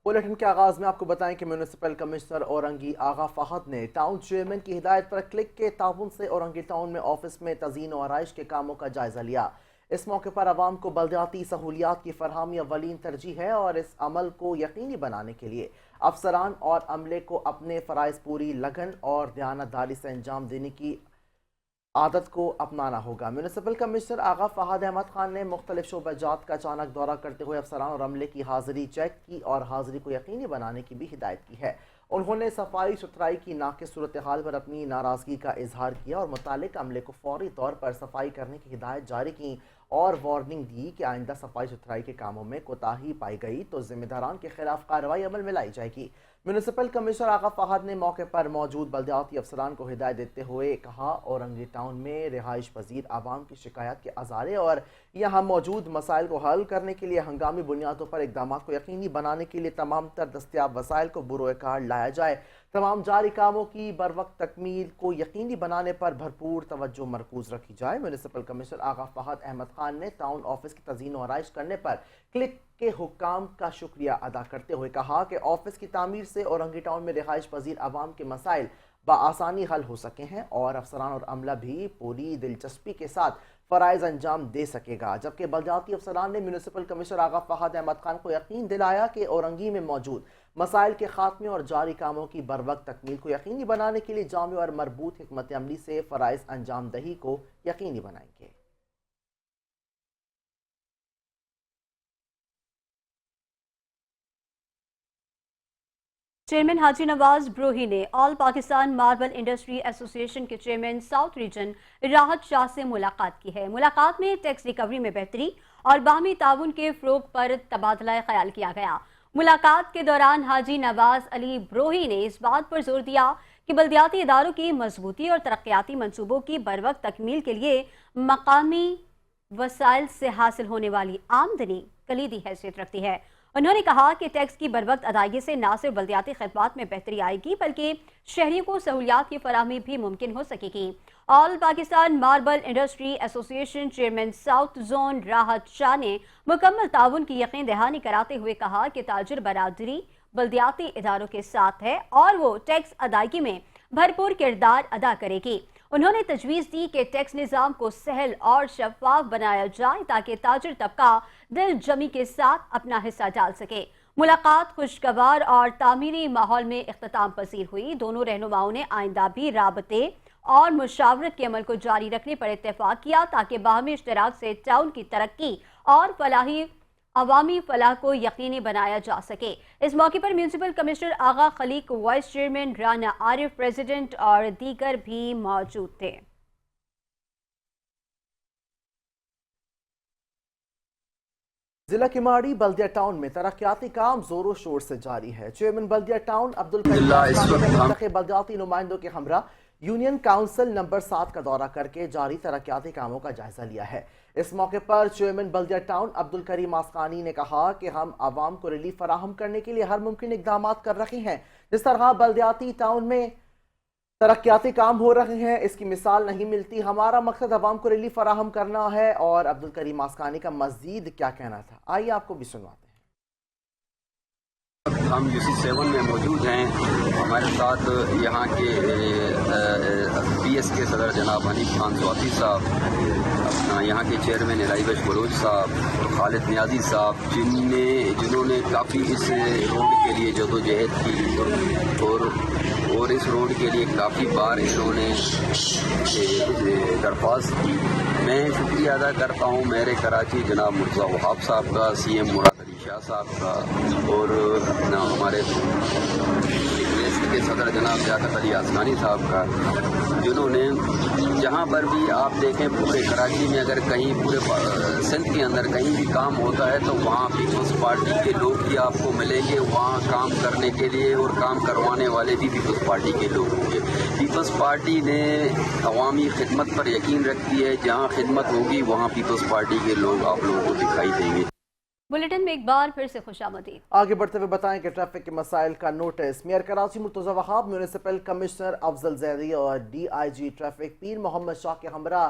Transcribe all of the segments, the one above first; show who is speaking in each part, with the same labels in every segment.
Speaker 1: Bulletin के आगाज में आपको बताएं कि म्यूनिसिपल कमिश्नर औरंगी आगा फहद ने टाउन चेयरमैन की हिदायत पर क्लिक के ताउन से औरंगी टाउन में ऑफिस में तज़ीन और आराइश के कामों का जायजा लिया। इस मौके पर आवाम को बल्दियाती सहूलियात की फरहमी अवलीन तरजीह है और इस अमल को यकीनी बनाने के लिए अफसरान और अमले को अपने फ़राइज़ पूरी लगन और दयानतदारी से अंजाम देने की आदत को अपनाना होगा। म्यूनिसिपल कमिश्नर आगा फहद अहमद खान ने मुख्तलिफ शोबाजात का अचानक दौरा करते हुए अफसरान और अमले की हाजिरी चेक की और हाजिरी को यकीनी बनाने की भी हिदायत की है। उन्होंने सफाई सुथराई की नाक़िस सूरत हाल पर अपनी नाराज़गी का इजहार किया और मुतालिक अमले को फौरी तौर पर सफाई करने की हिदायत जारी की और वार्निंग दी कि आइंदा सफाई सुथराई के कामों में कोताही पाई गई तो जिम्मेदारान के खिलाफ कार्रवाई अमल में लाई जाएगी। म्यूनिसिपल कमिश्नर आगा फहद ने मौके पर मौजूद बल्दियाती अफसरान को हिदायत देते हुए कहा, औरंगी टाउन में रिहाइश पजीर आवाम की शिकायत के अजारे और यहाँ मौजूद मसाइल को हल करने के लिए हंगामी बुनियादों पर इकदाम को यकीनी बनाने के लिए तमाम तर दस्तियाब वसाइल को बुरोए कार लाया जाए। तमाम जारी कामों की बरवक्त तकमील को यकीनी बनाने पर भरपूर तवज्जो मरकूज रखी जाए। म्यूनिसिपल कमिश्नर आगा फहद अहमद खान ने टाउन ऑफिस की तज़ीन और आराइश करने पर क्लिक के हुक्काम का शुक्रिया अदा करते हुए कहा कि ऑफिस की तामीर से औरंगी टाउन में रिहाइश पजीर आवाम के मसाइल बआसानी हल हो सके हैं और अफसरान और अमला भी पूरी दिलचस्पी के साथ फ़राइज़ अंजाम दे सकेगा। जबकि बल्दियाती अफसरान ने म्यूनिसिपल कमिश्नर आगा फहद अहमद खान को यकीन दिलाया कि औरंगी में मौजूद मसाइल के खात्मे और जारी कामों की बरवक्त तकमील को यकीनी बनाने के लिए जामे और मरबूत हिकमत अमली से फ़राइज़ अंजाम दही को यकीनी बनाएंगे।
Speaker 2: चेयरमैन हाजी नवाज ब्रोही ने all Pakistan marble industry association के चेयरमैन साउथ रीजन राहत शाह से मुलाकात की है। मुलाकात में टैक्स रिकवरी में बेहतरी और बाहमी ताउन के फ़रोग पर तबादला ख्याल किया गया। मुलाकात के दौरान हाजी नवाज अली ब्रोही ने इस बात पर जोर दिया कि बल्दियाती इदारों की मजबूती और तरक्याती मनसूबों की बरवक्त तकमील के लिए मकामी वसाइल से हासिल होने वाली आमदनी कलीदी हैसियत रखती है। उन्होंने कहा कि टैक्स की बरवक्त अदायगी से न सिर्फ बल्दियाती खदमात में बेहतरी आएगी बल्कि शहरियों को सहूलियात की फराहमी भी मुमकिन हो सकेगी। All Pakistan marble industry association chairman south zone राहत शाह ने मुकम्मल ताउन की यकीन दहानी कराते हुए कहा कि ताजिर बरादरी बल्दियाती इदारों के साथ है और वो टैक्स अदायगी में भरपूर किरदार अदा करेगी। उन्होंने तजवीज़ दी कि टैक्स निज़ाम को सहल और शफाफ बनाया जाए ताकि ताजिर तबका दिल जमी के साथ अपना हिस्सा डाल सके। मुलाकात खुशगवार और तामीरी माहौल में इख्तिताम पसीर हुई। दोनों रहनुमाओं ने आइंदा भी राबते और मुशावरत के अमल को जारी रखने पर इत्तेफाक किया ताकि बाहमी इश्तराक से टाउन की तरक्की और फलाही अवामी फलाह को यकीनी बनाया जा सके। इस मौके पर municipal commissioner Agha Khaliq, vice chairman Rana Arif, president और दीगर भी मौजूद थे।
Speaker 1: जिला किमाड़ी बल्दिया टाउन में तरक्याती काम जोरों शोर से जारी है। चेयरमैन बल्दिया टाउन अब्दुल करीम बल्दियाती नुमाइंदों के हमरा यूनियन काउंसिल नंबर 7 का दौरा करके जारी तरक्याती कामों का जायजा लिया है। इस मौके पर चेयरमैन बल्दिया टाउन अब्दुल करीम आसकानी ने कहा कि हम आवाम को रिलीफ फराहम करने के लिए हर मुमकिन इकदाम कर रहे हैं। जिस तरह बल्दियाती टाउन में तरक्याती काम हो रहे हैं इसकी मिसाल नहीं मिलती। हमारा मकसद आवाम को रिलीफ फराहम करना है। और अब्दुल करीम आसकानी का मजीद क्या कहना था, आइए आपको भी सुनवाते हैं।
Speaker 3: हम UC7 में मौजूद हैं। हमारे साथ यहाँ के PS के सदर जनाब हनीफ खान स्वाति साहब, अपना यहाँ के चेयरमैन इलाइबश बलोच साहब और खालिद नियाजी साहब, जिन्होंने काफ़ी इस रोड के लिए जदोजहद की और इस रोड के लिए काफ़ी बार इन्होंने दरख्वास्त की। मैं शुक्रिया अदा करता हूँ मेरे कराची जनाब मुर्जा वहाब साहब का, CM मुराद अली शाह साहब का और अपना हमारे के सदर जनाब जाकत अली आसमानी साहब का, जिन्होंने जहाँ पर भी आप देखें पूरे कराची में अगर कहीं पूरे सिंध के अंदर कहीं भी काम होता है तो वहाँ पीपल्स पार्टी के लोग भी आपको मिलेंगे वहाँ काम करने के लिए और काम करवाने वाले भी पीपल्स पार्टी के लोग होंगे। पीपल्स पार्टी ने अवामी खिदमत पर यकीन रखती है। जहाँ खिदमत होगी वहाँ पीपल्स पार्टी के लोग आप लोगों को दिखाई देंगे।
Speaker 2: बुलेटिन में एक बार फिर से खुशामदीद।
Speaker 1: आगे बढ़ते हुए बताएं कि ट्रैफिक के मसाइल का notice mayor Karachi Murtaza Wahab, municipal commissioner Afzal Zaidi और DIG ट्रैफिक पीर मोहम्मद शाह के हमरा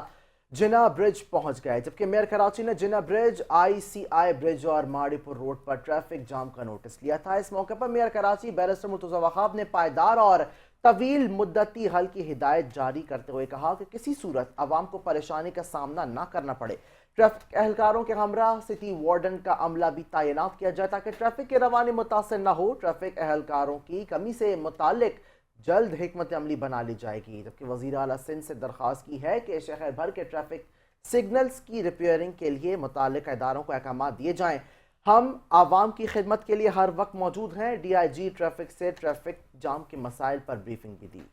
Speaker 1: जिना ब्रिज पहुंच गए, जबकि मेयर कराची ने जिना ब्रिज, ICI ब्रिज और माड़ीपुर रोड पर ट्रैफिक जाम का नोटिस लिया था। इस मौके पर मेयर कराची बैरिस्टर मुर्तज़ा वहाब ने पायदार और तवील मुद्दती हल की हिदायत जारी करते हुए कहा कि किसी सूरत आवाम को परेशानी का सामना न करना पड़े। ट्रैफिक एहलकारों के हमरा सिटी वार्डन का अमला भी तैनात किया जाए ताकि ट्रैफिक की रवानी मुतासर न हो। ट्रैफिक एहलकारों की कमी से मुतालिक जल्द हिकमत अमली बना ली जाएगी। जबकि वज़ीर आला सिंध से दरख्वास्त की है कि शहर भर के ट्रैफिक सिग्नल्स की रिपेयरिंग के लिए मुतालिक इदारों को अहकाम दिए जाएं। हम आवाम की खिदमत के लिए हर वक्त मौजूद हैं। DIG ट्रैफिक से ट्रैफिक जाम के मसाइल पर ब्रीफिंग भी दी।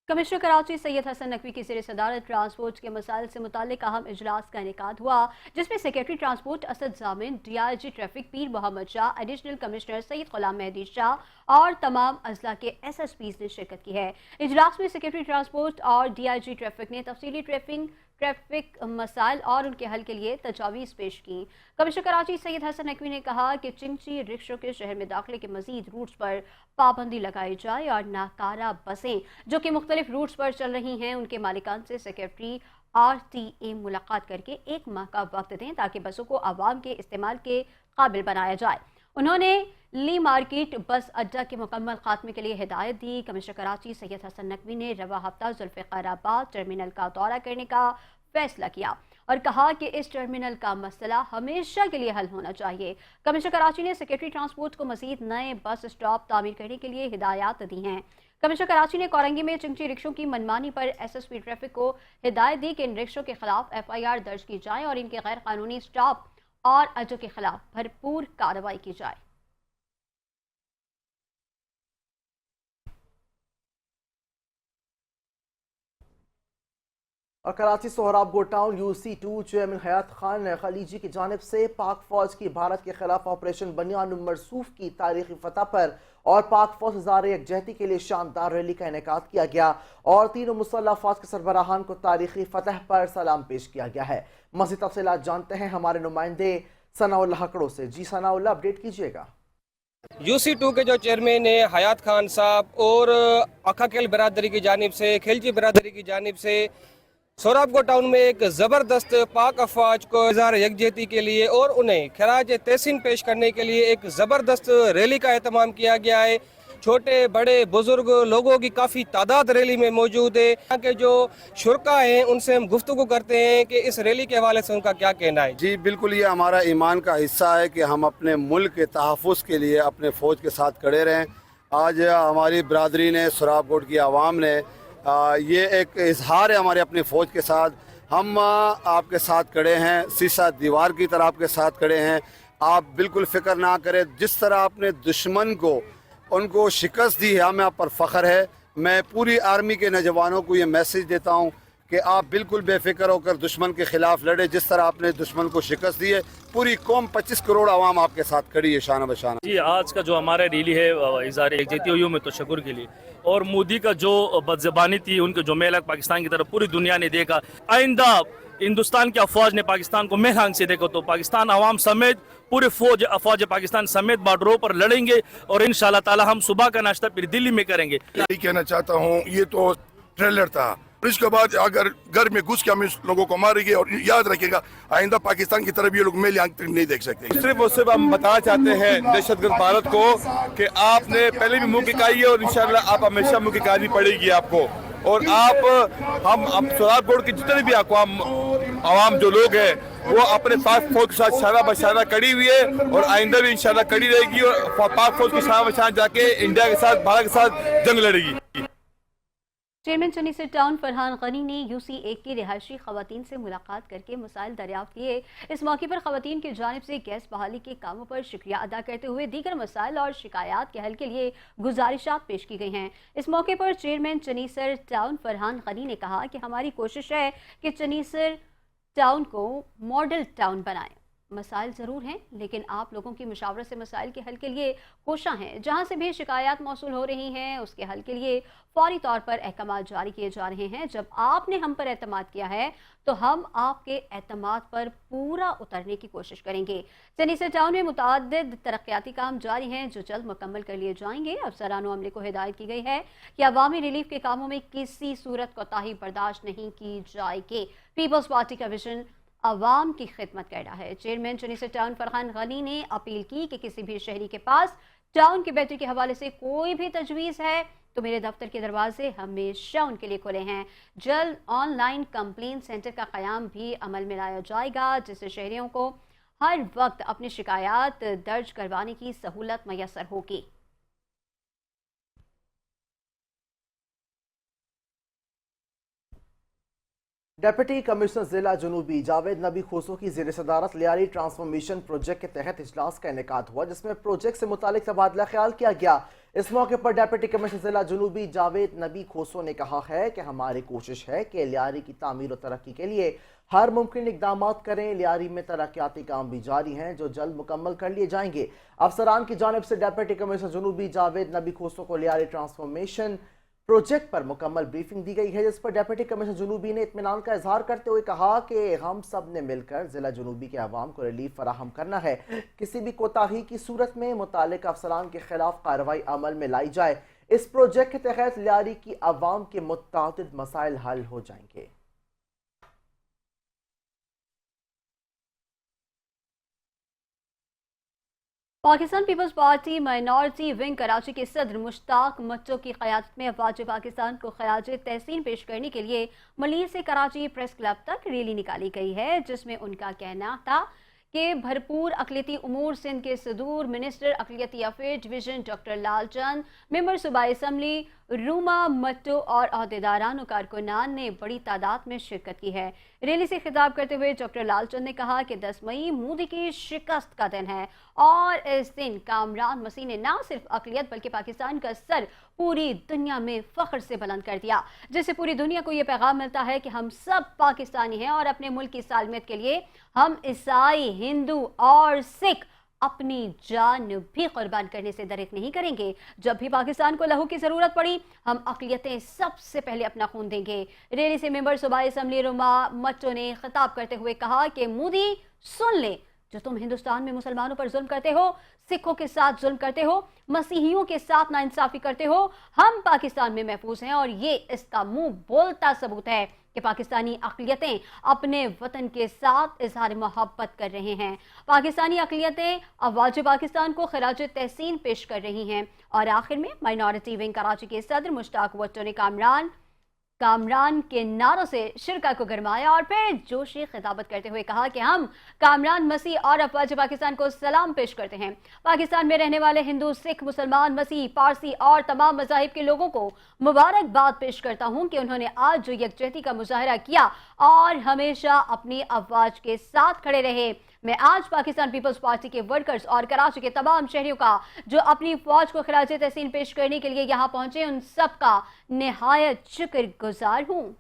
Speaker 2: कमिश्नर कराची सैयद हसन नकवी की ज़ेर सदारत ट्रांसपोर्ट के मसाइल से मुताल्लिक अहम इजलास का इनेकाद हुआ, जिसमें सेक्रेटरी ट्रांसपोर्ट असद जामिन, DIG ट्रैफिक पीर मोहम्मद शाह, एडिशनल कमिश्नर सैयद गुलाम मेहदी शाह और तमाम अजला के SSPs ने शिरकत की है। इजलास में सेक्रेटरी ट्रांसपोर्ट और DIG ट्रैफिक ने तफसीली ट्रैफिक मसाइल और उनके हल के लिए तजावीज़ पेश की। कमिश्नर कराची सैयद हसन नकवी ने कहा कि चिंची रिक्शों के शहर में दाखिले के मजीद रूट्स पर पाबंदी लगाई जाए और नाकारा बसें जो कि मुख्तलिफ रूट्स पर चल रही हैं उनके मालिकान से सेक्रेटरी RTA मुलाकात करके 1 माह का वक्त दें ताकि बसों को आवाम के इस्तेमाल के काबिल बनाया जाए। उन्होंने ली मार्केट बस अड्डा के मुकम्मल खात्मे के लिए हिदायत दी। कमिश्नर कराची सैयद हसन नकवी ने रवा हफ्ता जुल्फ़िकाराबाद टर्मिनल का दौरा करने का फैसला किया और कहा कि इस टर्मिनल का मसला हमेशा के लिए हल होना चाहिए। कमिश्नर कराची ने सेक्रेटरी ट्रांसपोर्ट को मजीद नए बस स्टॉप तामीर करने के लिए हिदायत दी हैं। कमिश्नर कराची ने कोरंगी में चिंची रिक्शों की मनमानी पर SSP ट्रैफिक को हिदायत दी कि इन रिक्शों के खिलाफ FIR दर्ज की जाए और इनके गैर कानूनी स्टॉप और अड्डों के खिलाफ भरपूर कार्रवाई की जाए।
Speaker 1: और कराची सोहराब गो टाउन UC2 चेयरमैन हयात खान खलीजी की जानिब से पाक फौज की भारत के खिलाफ ऑपरेशन बनियान मरसूफ की तारीखी फतह पर और पाक फौज इज़हार यकजहती के लिए शानदार रैली का इनेकाद किया गया और तीनों मुसल्लह अफवाज के सरबराहान को तारीखी फतह पर सलाम पेश किया गया है। मज़ीद तफसीलात जानते हैं हमारे नुमाइंदे सनाउल्लाह हकड़ों से। जी सनाउल्लाह, अपडेट कीजिएगा।
Speaker 4: UC2 के जो चेयरमैन है हयात खान साहब और अकाकेल बरादरी की जानिब से, खिलजी बरादरी की जानिब से सोहराबगो टाउन में एक ज़बरदस्त पाक अफवाज को इज़हार यकजहती के लिए और उन्हें खराज तहसीन पेश करने के लिए एक ज़बरदस्त रैली का एहतमाम किया गया है। छोटे बड़े बुजुर्ग लोगों की काफ़ी तादाद रैली में मौजूद है। यहाँ के जो शुरका हैं उनसे हम गुफ्तगू करते हैं कि इस रैली के हवाले से उनका क्या कहना है।
Speaker 5: जी बिल्कुल, ये हमारा ईमान का हिस्सा है कि हम अपने मुल्क के तहफ़्फ़ुज़ के लिए अपने फ़ौज के साथ खड़े रहें। आज हमारी बरादरी ने, सोहराबगोट की आवाम ने, ये एक इजहार है हमारे अपनी फ़ौज के साथ। हम आपके साथ खड़े हैं, सीसा दीवार की तरह आपके साथ खड़े हैं। आप बिल्कुल फ़िक्र ना करें, जिस तरह आपने दुश्मन को उनको शिकस्त दी है हमें आप पर फ़ख्र है। मैं पूरी आर्मी के नौजवानों को ये मैसेज देता हूँ कि आप बिल्कुल बेफिक्र होकर दुश्मन के खिलाफ लड़े। जिस तरह आपने दुश्मन को शिकस्त दी है, पूरी कौम 25 करोड़ आवाम आपके साथ खड़ी है शाना बशाना।
Speaker 6: जी, आज का जो हमारा रैली है इज़हार यकजहती हुई में तो शकुर के लिए, और मोदी का जो बदज़बानी थी, उनके जो मेल पाकिस्तान की तरफ पूरी दुनिया ने देखा। आइंदा हिंदुस्तान की अफवाज ने पाकिस्तान को मेल आंख से देखो तो पाकिस्तान आवाम समेत पूरे अफवाज पाकिस्तान समेत बॉर्डरों पर लड़ेंगे और इंशाल्लाह ताला हम सुबह का नाश्ता फिर दिल्ली में करेंगे।
Speaker 7: यही कहना चाहता हूँ, ये तो ट्रेलर था, इसके बाद अगर घर में घुस के हम इस लोगों को मारेंगे और याद रखिएगा आइंदा पाकिस्तान की तरफ ये लोग मेल आंख तक नहीं देख सकते।
Speaker 8: सिर्फ और सिर्फ हम बताना चाहते हैं दहशतगर्द भारत को कि आपने पहले भी मुंह की खाई है और इंशाल्लाह आप हमेशा मुंह की खानी पड़ेगी आपको। और आप हम सोहराबगोट के जितने भी आवाम जो लोग हैं वो अपने पाक फौज के साथ शाना बशाना कड़ी हुई है और आइंदा भी इंशाल्लाह कड़ी रहेगी और पाक फौज के शाना बशाना जाके इंडिया के साथ, भारत के साथ जंग लड़ेगी।
Speaker 2: चेयरमैन चनीसर टाउन फरहान गनी ने UC1 की रिहायशी खवातीन से मुलाकात करके मसाइल दरियाफ्त किए। इस मौके पर खवातीन की जानिब से गैस बहाली के कामों पर शुक्रिया अदा करते हुए दीगर मसाइल और शिकायत के हल के लिए गुजारिशात पेश की गई हैं। इस मौके पर चेयरमैन चनीसर टाउन फरहान गनी ने कहा कि हमारी कोशिश है कि चनीसर टाउन को मॉडल टाउन बनाएं। مسائل ضرور ہیں لیکن آپ لوگوں کی مشاورت سے مسائل کے حل کے لیے کوشاں ہیں. جہاں سے بھی شکایات موصول ہو رہی ہیں اس کے حل کے لیے فوری طور پر احکامات جاری کیے جا رہے ہیں. جب آپ نے ہم پر اعتماد کیا ہے تو ہم آپ کے اعتماد پر پورا اترنے کی کوشش کریں گے. سینیسر ٹاؤن میں متعدد ترقیاتی کام جاری ہیں جو جلد مکمل کر لیے جائیں گے. افسران و عملے کو ہدایت کی گئی ہے کہ عوامی ریلیف کے کاموں میں کسی صورت کوتاہی برداشت نہیں کی جائے گی. پیپلز پارٹی کا ویژن عوام کی خدمت کر رہا ہے. چیئرمین سینیسر ٹاؤن فرحان غنی نے اپیل کی کہ کسی بھی شہری کے پاس ٹاؤن کی بہتری کے حوالے سے کوئی بھی تجویز ہے تو میرے دفتر کے دروازے ہمیشہ ان کے لیے کھلے ہیں. جلد آن لائن کمپلین سینٹر کا قیام بھی عمل میں لایا جائے گا جس سے شہریوں کو ہر وقت اپنی شکایات درج کروانے کی سہولت میسر ہوگی.
Speaker 1: ڈپٹی کمشنر ضلع جنوبی جاوید نبی کھوسو کی زیر صدارت لیاری ٹرانسفارمیشن پروجیکٹ کے تحت اجلاس کا انعقاد ہوا جس میں پروجیکٹ سے متعلق تبادلہ خیال کیا گیا. اس موقع پر ڈپٹی کمشنر ضلع جنوبی جاوید نبی کھوسو نے کہا ہے کہ ہماری کوشش ہے کہ لیاری کی تعمیر و ترقی کے لیے ہر ممکن اقدامات کریں. لیاری میں ترقیاتی کام بھی جاری ہیں جو جلد مکمل کر لیے جائیں گے. افسران کی جانب سے ڈپٹی کمشنر جنوبی جاوید نبی کھوسو کو لیاری ٹرانسفارمیشن پروجیکٹ پر مکمل بریفنگ دی گئی ہے جس پر ڈپٹی کمشنر جنوبی نے اطمینان کا اظہار کرتے ہوئے کہا کہ ہم سب نے مل کر ضلع جنوبی کے عوام کو ریلیف فراہم کرنا ہے. کسی بھی کوتاہی کی صورت میں متعلقہ افسران کے خلاف کارروائی عمل میں لائی جائے. اس پروجیکٹ کے تحت لیاری کی عوام کے متعدد مسائل حل ہو جائیں گے.
Speaker 2: پاکستان پیپلز پارٹی مائنورٹی ونگ کراچی کے صدر مشتاق مٹو کی قیادت میں افواج پاکستان کو خراج تحسین پیش کرنے کے لیے ملیر سے کراچی پریس کلب تک ریلی نکالی گئی ہے جس میں ان کا کہنا تھا کہ بھرپور اقلیتی امور سندھ کے صدور منسٹر اقلیتی افیئر ڈویژن ڈاکٹر لال چند، ممبر صوبائی اسمبلی روما مٹو اور عہدیداران و کارکنان نے بڑی تعداد میں شرکت کی ہے. ریلی سے خطاب کرتے ہوئے ڈاکٹر لال چند نے کہا کہ 10 مئی مودی کی شکست کا دن ہے اور اس دن کامران مسیح نے نہ صرف اقلیت بلکہ پاکستان کا سر پوری دنیا میں فخر سے بلند کر دیا جس سے پوری دنیا کو یہ پیغام ملتا ہے کہ ہم سب پاکستانی ہیں اور اپنے ملک کی سالمیت کے لیے ہم عیسائی، ہندو اور سکھ اپنی جان بھی قربان کرنے سے درک نہیں کریں گے. جب بھی پاکستان کو لہو کی ضرورت پڑی ہم اقلیتیں سب سے پہلے اپنا خون دیں گے. ریلی سے ممبر صوبائی اسمبلی روما مٹو نے خطاب کرتے ہوئے کہا کہ مودی سن لیں، جو تم ہندوستان میں مسلمانوں پر ظلم کرتے ہو، سکھوں کے ساتھ ظلم کرتے ہو، مسیحیوں کے ساتھ ناانصافی کرتے ہو، ہم پاکستان میں محفوظ ہیں اور یہ اس کا منہ بولتا ثبوت ہے کہ پاکستانی اقلیتیں اپنے وطن کے ساتھ اظہار محبت کر رہے ہیں. پاکستانی اقلیتیں افواج پاکستان کو خراج تحسین پیش کر رہی ہیں. اور آخر میں مائنورٹی ونگ کراچی کے صدر مشتاق مٹو نے کامران کے نعروں سے شرکا کو گرمایا اور پھر جوشی خطابت کرتے ہوئے کہا کہ ہم کامران مسیح اور افواج پاکستان کو سلام پیش کرتے ہیں. پاکستان میں رہنے والے ہندو، سکھ، مسلمان، مسیح، پارسی اور تمام مذاہب کے لوگوں کو مبارکباد پیش کرتا ہوں کہ انہوں نے آج جو یکجہتی کا مظاہرہ کیا اور ہمیشہ اپنی افواج کے ساتھ کھڑے رہے. میں آج پاکستان پیپلز پارٹی کے ورکرز اور کراچی کے تمام شہریوں کا جو اپنی فوج کو خراج تحسین پیش کرنے کے لیے یہاں پہنچے ان سب کا نہایت شکر گزار ہوں.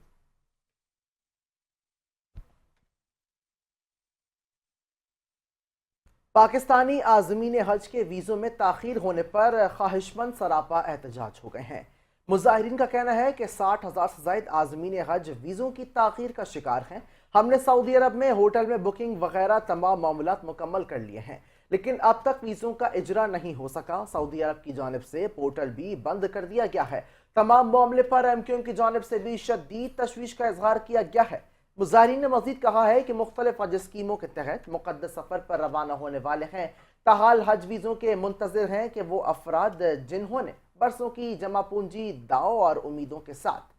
Speaker 1: پاکستانی عازمین حج کے ویزوں میں تاخیر ہونے پر خواہشمند سراپا احتجاج ہو گئے ہیں. مظاہرین کا کہنا ہے کہ 60,000 سے زائد عازمین حج ویزوں کی تاخیر کا شکار ہیں. ہم نے سعودی عرب میں ہوٹل میں بکنگ وغیرہ تمام معاملات مکمل کر لیے ہیں لیکن اب تک ویزوں کا اجرا نہیں ہو سکا. سعودی عرب کی جانب سے پورٹل بھی بند کر دیا گیا ہے. تمام معاملے پر ایم کیو ایم کی جانب سے بھی شدید تشویش کا اظہار کیا گیا ہے. مظاہرین نے مزید کہا ہے کہ مختلف حج اسکیموں کے تحت مقدس سفر پر روانہ ہونے والے ہیں تاحال حج ویزوں کے منتظر ہیں کہ وہ افراد جنہوں نے برسوں کی جمع پونجی، دعو اور امیدوں کے ساتھ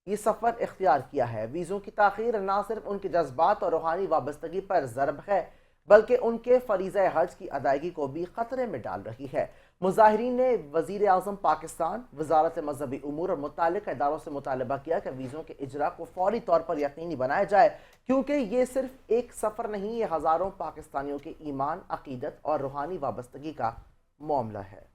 Speaker 1: یہ سفر اختیار کیا ہے. ویزوں کی تاخیر نہ صرف ان کے جذبات اور روحانی وابستگی پر ضرب ہے بلکہ ان کے فریضہ حج کی ادائیگی کو بھی خطرے میں ڈال رہی ہے. مظاہرین نے وزیر اعظم پاکستان، وزارت مذہبی امور اور متعلقہ اداروں سے مطالبہ کیا کہ ویزوں کے اجرا کو فوری طور پر یقینی بنایا جائے کیونکہ یہ صرف ایک سفر نہیں، یہ ہزاروں پاکستانیوں کے ایمان، عقیدت اور روحانی وابستگی کا معاملہ ہے.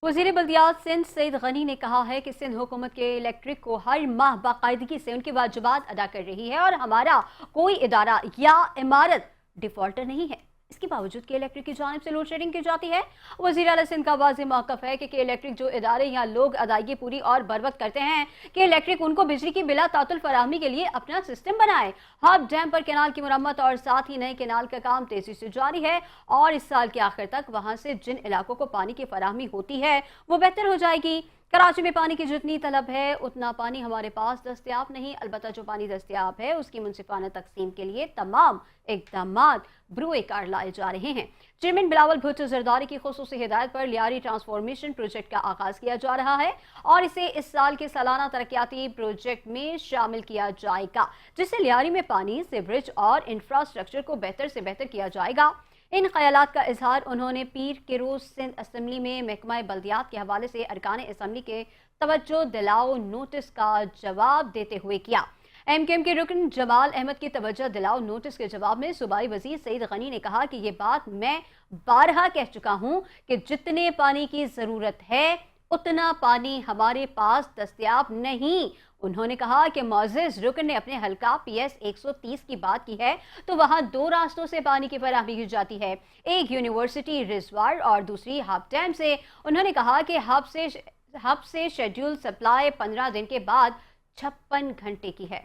Speaker 2: वज़ीर बल्दियात सिंध सईद गनी ने कहा है कि सिंध हुकूमत के इलेक्ट्रिक को हर माह बाकायदगी से उनके वाजिबात अदा कर रही है और हमारा कोई इदारा या इमारत डिफॉल्टर नहीं है। इसके बावजूद कि इलेक्ट्रिक की जानिब से लोड शेडिंग की जाती है। वज़ीर आला सिंध का वाज़ेह मौक़िफ़ है कि इलेक्ट्रिक जो इदारे या लोग अदायगी पूरी और बर वक्त करते हैं कि इलेक्ट्रिक उनको बिजली की बिला तातुल फराहमी के लिए अपना सिस्टम बनाए। हब डैम पर कैनाल की मुरम्मत और साथ ही नए कैनाल का काम तेजी से जारी है और इस साल के आखिर तक वहां से जिन इलाकों को पानी की फराहमी होती है वो बेहतर हो जाएगी। कराची में पानी की जितनी तलब है उतना पानी हमारे पास दस्तयाब नहीं, अलबत्ता जो पानी दस्तयाब है उसकी मुनसिफाना तकसीम के लिए तमाम इक़दामात ब्रूए कार लाए जा रहे हैं। चेयरमैन बिलावल भुट्टो जरदारी की खुसूसी हिदायत पर लियारी ट्रांसफॉर्मेशन प्रोजेक्ट का आगाज किया जा रहा है और इसे इस साल के सालाना तरक्याती प्रोजेक्ट में शामिल किया जाएगा, जिससे लियारी में पानी, सीवरेज और इंफ्रास्ट्रक्चर को बेहतर से बेहतर किया जाएगा। इन ख्यालात का इजहार उन्होंने पीर के रोज सिंध असम्बली में महकमा बल्दियात के हवाले से अरकान असम्बली के तवज्जो दिलाओ नोटिस का जवाब देते हुए किया। एमकेएम के रुकन जमाल अहमद की तवज्जो दिलाओ नोटिस के जवाब में सूबाई वजीर सईद गनी ने कहा कि ये बात मैं बारहा कह चुका हूं कि जितने पानी की जरूरत है उतना पानी हमारे पास दस्तयाब नहीं। उन्होंने कहा कि मोअज़्ज़िज़ रुकन ने अपने हल्का PS 130 की बात की है तो वहां दो रास्तों से पानी की फराहमी की जाती है, एक यूनिवर्सिटी रिजर्वायर और दूसरी हब डैम से। उन्होंने कहा कि हब से शेड्यूल सप्लाई 15 दिन के बाद 56 घंटे की है।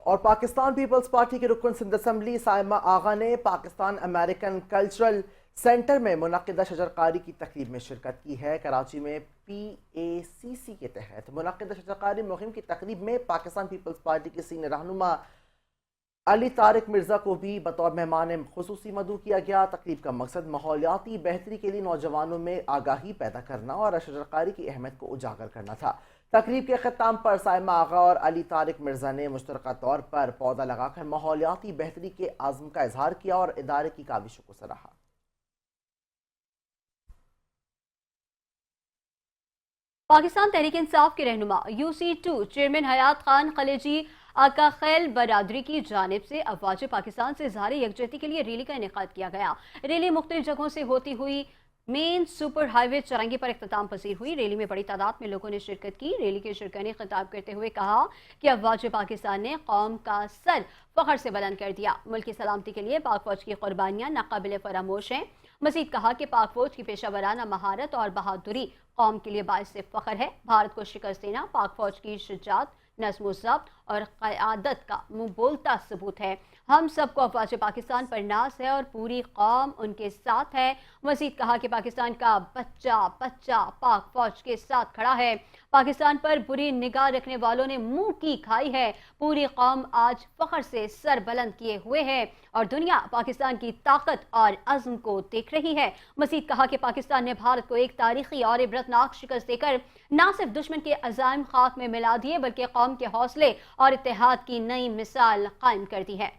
Speaker 1: और पाकिस्तान पीपल्स पार्टी के रुकन सिंध असम्बली साइमा आगा ने पाकिस्तान अमेरिकन कल्चरल सेंटर में मुनक़िदा शजरकारी की तकरीब में शिरकत की है। कराची में PACC के तहत मुनक़िदा शजरकारी मुहिम की तकरीब में पाकिस्तान पीपल्स पार्टी के सीनियर रहनुमा अली तारिक मिर्ज़ा को भी बतौर मेहमान खुसूसी मदऊ किया गया। तकरीब का मकसद माहौलियाती बेहतरी के लिए नौजवानों में आगाही पैदा करना और शजरकारी की अहमियत को उजागर करना था। तकरीब के ख़िताम पर साइमा आगा और अली तारिक मिर्ज़ा ने मुश्तरका तौर पर पौधा लगाकर माहौलियाती बेहतरी के आज़म का इजहार किया और इदारे की काविशों को सराहा।
Speaker 2: पाकिस्तान तहरीक इंसाफ के रहनुमा UC2 चेयरमैन हयात खान खलेजी आका खैल बरादरी की जानिब से अफवाज पाकिस्तान से इज़हार यकजहती के लिए रैली का इनेकाद किया गया। रैली मुख्तलिफ जगहों से होती हुई मेन सुपर हाईवे चौरंगी पर इख्तिताम पसीर हुई। रैली में बड़ी तादाद में लोगों ने शिरकत की। रैली के शिरकत ने खिताब करते हुए कहा कि अफवाज पाकिस्तान ने कौम का सर फख्र से बुलंद कर दिया। मुल्क की सलामती के लिए पाक फौज की कुर्बानियां नाकाबिले फरामोश हैं। मजीद कहा कि पाक फौज की पेशा वराना महारत और बहादुरी कौम के लिए बाइस फख्र है। भारत को शिकस्त देना पाक फौज की शुजाअत, नज़्म ज़ब्त और क़यादत का मुँह बोलता सबूत है। हम सबको अफवाज पाकिस्तान पर नाज है और पूरी कौम उनके साथ है। मजीद कहा कि पाकिस्तान का बच्चा बच्चा पाक फौज के साथ खड़ा है। पाकिस्तान पर बुरी निगाह रखने वालों ने मुंह की खाई है। पूरी कौम आज फख्र से सर बुलंद किए हुए है और दुनिया पाकिस्तान की ताकत और अज़्म को देख रही है। मजीद कहा कि पाकिस्तान ने भारत को एक तारीखी और इबरतनाक शिकस्त देकर न सिर्फ दुश्मन के अज़ाइम खाक में मिला दिए बल्कि कौम के हौसले और इत्तेहाद की नई मिसाल कायम कर दी है।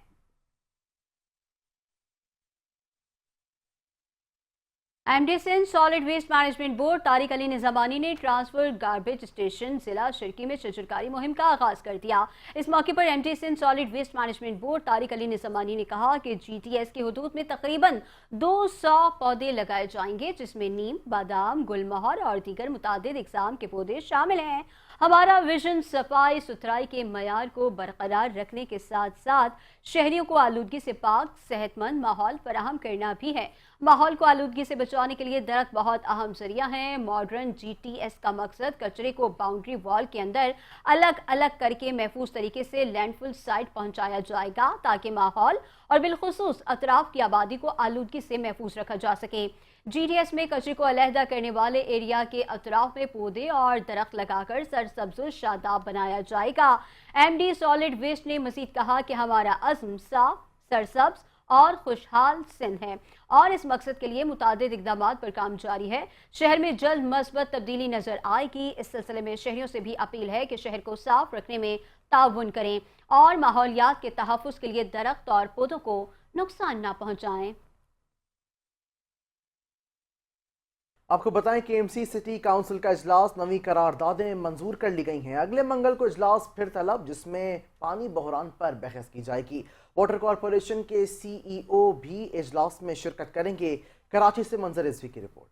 Speaker 2: MD Sindh solid waste management board Tariq Ali Nizamani ने ट्रांसफर गार्बेज स्टेशन जिला शिरकी में शजरकारी मुहिम का आगाज कर दिया। इस मौके पर MD Sindh solid waste management board Tariq Ali Nizamani ने कहा कि GTS की हुदूद में तकरीबन 200 पौधे लगाए जाएंगे, जिसमें नीम, बादाम, गुलमोहर और दीगर मुतादिद इक़साम के पौधे शामिल हैं। हमारा विजन सफाई सुथराई के मयार को बरकरार रखने के साथ साथ शहरियों को आलूदगी से पाक सेहतमंद माहौल फराहम करना भी है। माहौल को आलूदगी से बचाने के लिए दरख्त बहुत अहम जरिया है। मॉडर्न GTS का मकसद कचरे को बाउंड्री वॉल के अंदर अलग अलग करके महफूज तरीके से लैंडफिल साइट पहुंचाया जाएगा ताकि माहौल और बिलखुसूस अतराफ की आबादी को आलूदगी से महफूज रखा जा सके। GTS में कचरे को अलहदा करने वाले एरिया के अतराफ में पौधे और दरख्त लगाकर सरसब्ज शादाब बनाया जाएगा। MD सॉलिड वेस्ट ने मजीद कहा कि हमारा अज़्म साफ, सरसब्ज और खुशहाल सिंध है और इस मकसद के लिए मुतादिद इक़दामात पर काम जारी है। शहर में जल्द मस्बत तब्दीली नजर आएगी। इस सिलसिले में शहरियों से भी अपील है कि शहर को साफ रखने में ताउन करें और माहौलियात के तहफ़्फ़ुज़ के लिए दरख्त और पौधों को नुकसान न पहुँचाएं।
Speaker 1: آپ کو بتائیں کہ KMC سٹی کاؤنسل کا اجلاس نویں قراردادیں منظور کر لی گئی ہیں. اگلے منگل کو اجلاس پھر طلب، جس میں پانی بحران پر بحث کی جائے گی. واٹر کارپوریشن کے CEO بھی اجلاس میں شرکت کریں گے. کراچی سے منظر رضوی کی رپورٹ.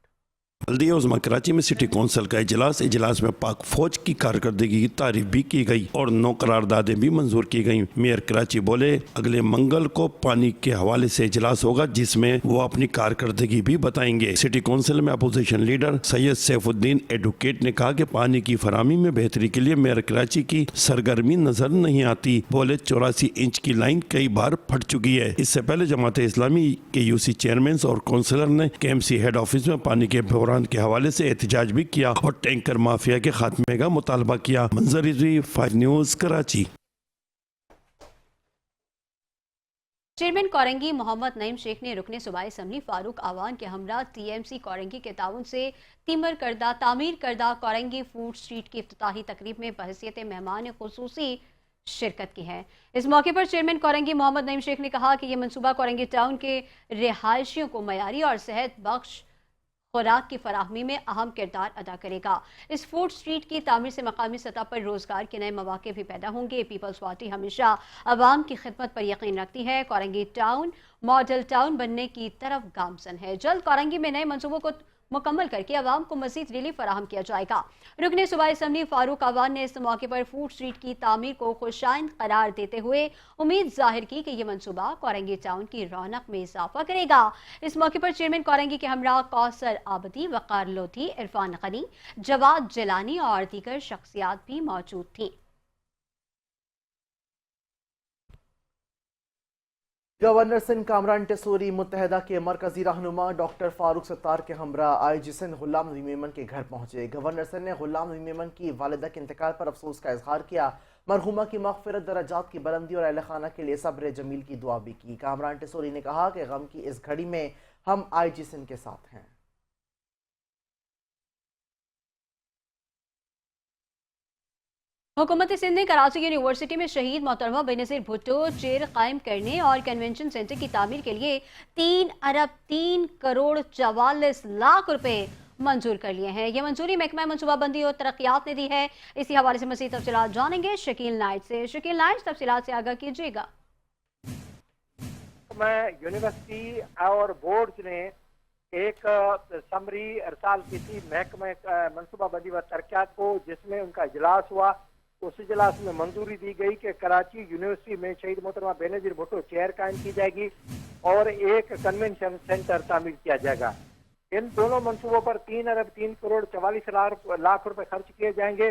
Speaker 9: بلدیہ عظمیٰ کراچی میں سٹی کونسل کا اجلاس میں پاک فوج کی کارکردگی کی تعریف بھی کی گئی اور 9 قراردادیں بھی منظور کی گئیں. میئر کراچی بولے اگلے منگل کو پانی کے حوالے سے اجلاس ہوگا، جس میں وہ اپنی کارکردگی بھی بتائیں گے. سٹی کونسل میں اپوزیشن لیڈر سید سیف الدین ایڈوکیٹ نے کہا کہ پانی کی فراہمی میں بہتری کے لیے میئر کراچی کی سرگرمی نظر نہیں آتی. بولے 84 انچ کی لائن کئی بار پھٹ چکی ہے. اس سے پہلے جماعت اسلامی کے UC چیئرمین اور کونسلر نے KMC ہیڈ آفس میں پانی کے بحران کے حوالے سے احتجاج بھی کیا اور ٹینکر مافیا کے خاتمے کا مطالبہ کیا. منظر رضوی، 5 نیوز، کراچی.
Speaker 2: چیئرمین کورنگی محمد نعیم شیخ نے رکن صوبائی اسمبلی فاروق آوان کے ہمراہ TMC کورنگی کے تعاون سے تعمیر کردہ کورنگی فوڈ اسٹریٹ کی افتتاحی تقریب میں بحیثیت مہمان خصوصی شرکت کی ہے. اس موقع پر چیئرمین کورنگی محمد نعیم شیخ نے کہا کہ یہ منصوبہ کورنگی ٹاؤن کے رہائشیوں کو معیاری اور صحت بخش خوراک کی فراہمی میں اہم کردار ادا کرے گا. اس فوڈ اسٹریٹ کی تعمیر سے مقامی سطح پر روزگار کے نئے مواقع بھی پیدا ہوں گے. پیپلز پارٹی ہمیشہ عوام کی خدمت پر یقین رکھتی ہے. کورنگی ٹاؤن ماڈل ٹاؤن بننے کی طرف گامزن ہے. جلد کورنگی میں نئے منصوبوں کو مکمل کر کے عوام کو مزید ریلیف فراہم کیا جائے گا. رکن صوبائی اسمبلی فاروق آوان نے اس موقع پر فوڈ اسٹریٹ کی تعمیر کو خوشائند قرار دیتے ہوئے امید ظاہر کی کہ یہ منصوبہ کورنگی ٹاؤن کی رونق میں اضافہ کرے گا. اس موقع پر چیئرمین کورنگی کے ہمراہ کوثر آبدی، وقار لودھی، عرفان غنی، جواد جیلانی اور دیگر شخصیات بھی موجود تھیں.
Speaker 1: گورنر سندھ کامران ٹیسوری متحدہ کے مرکزی رہنما ڈاکٹر فاروق ستار کے ہمراہ IG سندھ غلام نبی میمن کے گھر پہنچے. گورنر سندھ نے غلام نبی میمن کی والدہ کے انتقال پر افسوس کا اظہار کیا. مرحومہ کی مغفرت، درجات کی بلندی اور اہل خانہ کے لیے صبر جمیل کی دعا بھی کی. کامران ٹیسوری نے کہا کہ غم کی اس گھڑی میں ہم IG سندھ کے ساتھ ہیں.
Speaker 2: حکومت سندھ نے کراچی یونیورسٹی میں شہید محترمہ بینظیر بھٹو چیئر قائم کرنے اور کنونشن سینٹر کی تعمیر کے لیے 3 ارب 3 کروڑ 44 لاکھ روپے منظور کر لیے ہیں. یہ منظوری محکمہ منصوبہ بندی اور ترقیات نے دی ہے. اسی حوالے سے مزید تفصیلات جانیں گے شکیل نائٹ سے. شکیل نائٹ، تفصیلات سے آگاہ کیجیے گا.
Speaker 10: یونیورسٹی اور بورڈ نے ایک سمری ارسال کی تھی محکمہ منصوبہ بندی و ترقیات کو، جس میں ان کا اجلاس ہوا. اس اجلاس میں منظوری دی گئی کہ کراچی یونیورسٹی میں شہید محترمہ بینظیر بھٹو چیئر قائم کی جائے گی اور ایک کنونشن سینٹر تعمیر کیا جائے گا. ان دونوں منصوبوں پر 3 ارب 3 کروڑ 44 لاکھ روپے خرچ کیے جائیں گے.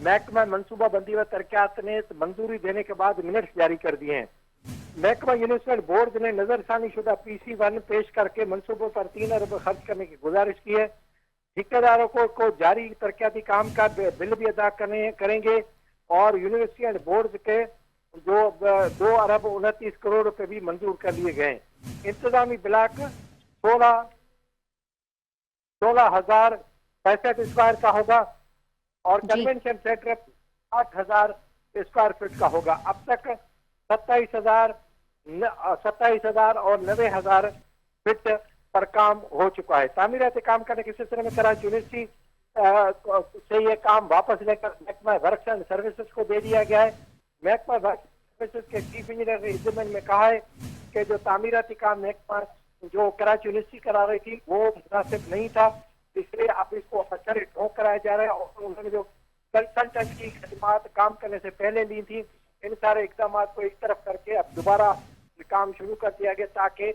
Speaker 10: محکمہ منصوبہ بندی و ترقیات نے منظوری دینے کے بعد منٹس جاری کر دیے ہیں. محکمہ یونیورسٹی بورڈ نے نظر ثانی شدہ PC1 پیش کر کے منصوبوں پر 3 ارب خرچ کرنے کی گزارش کی ہے. ٹھیکیداروں کو جاری ترقیاتی کام کا بل بھی ادا کریں گے اور یونیورسٹی اینڈ بورڈ کے جو 2 ارب 29 کروڑ روپے بھی منظور کر لیے گئے. انتظامی بلاک 16,065 اسکوائر کا ہوگا اور کنونشن سینٹر 8,000 اسکوائر فٹ کا ہوگا. اب تک 27,000 اور 90,000 فٹ پر کام ہو چکا ہے. تعمیراتی کام کرنے کے سلسلے میں کراچی یونیورسٹی سے یہ کام واپس لے کر محکمہ ورکس اینڈ سروسز کو دے دیا گیا ہے. محکمہ ورکس سروسز کے چیف انجینئر نے اس ضمن میں کہا ہے کہ جو تعمیراتی کام محکمہ جو کراچی یونیورسٹی کرا رہی تھی وہ مناسب نہیں تھا، اس لیے اب اس کو اثر ٹھوک کرایا جا رہا ہے. اور انہوں نے جو کنسلٹنٹ کی خدمات کام کرنے سے پہلے لی تھی، ان سارے اقدامات کو ایک طرف کر کے اب دوبارہ کام شروع کر دیا گیا تاکہ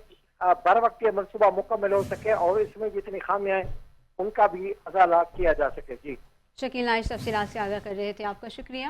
Speaker 10: بر وقت یہ منصوبہ مکمل ہو سکے اور اس میں جتنی خامیاں ہیں ان کا بھی ازالہ کیا جا سکے. جی
Speaker 2: شکیل نائٹ تفصیلات سے آگاہ کر رہے تھے. آپ کا شکریہ.